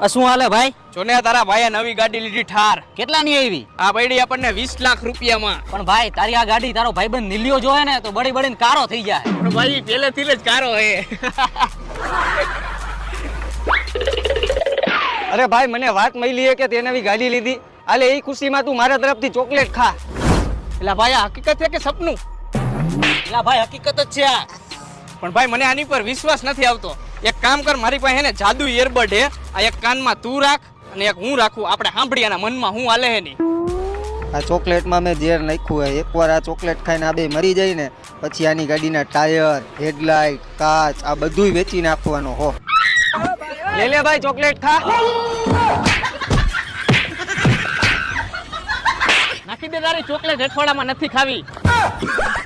શું હાલે ભાઈ? જોને તારા ભાઈએ નવી ગાડી લીધી ઠાર. કેટલાની આવી? આ પડી આપણને 20 લાખ રૂપિયામાં. પણ ભાઈ તારી આ ગાડી તારો ભાઈબંધ નીલિયો જોયે ને તો બડી બડીને કારો થઈ જાય. પણ ભાઈ પહેલેથી જ કારો હે. અરે ભાઈ મને વાત મળી છે કે તે નવી ગાડી લીધી. હાલે એ ખુશીમાં તું મારા તરફથી ચોકલેટ ખા. એટલે ભાઈ આ હકીકત છે કે સપનું? એલા ભાઈ હકીકત જ છે આ. પણ ભાઈ મને આની પર વિશ્વાસ નથી આવતો. એક કામ કર, મારી પાસે હે ને જાદુ ઇયરબડ હે. આ એક કાનમાં તું રાખ અને એક હું રાખું. આપણે સાંભળીએ મનમાં હું હાલે હે ની. આ ચોકલેટમાં મેં ઝેર નાખ્યું હોય. એકવાર આ ચોકલેટ ખાઈને આ બે મરી જાય ને પછી આની ગાડીના ટાયર, હેડલાઇટ, કાચ આ બધુંય વેચી નાખવાનું હો. લે લે ભાઈ ચોકલેટ ખા. નાખી દે તારી ચોકલેટ, અઠવાડિયામાં નથી ખાવી.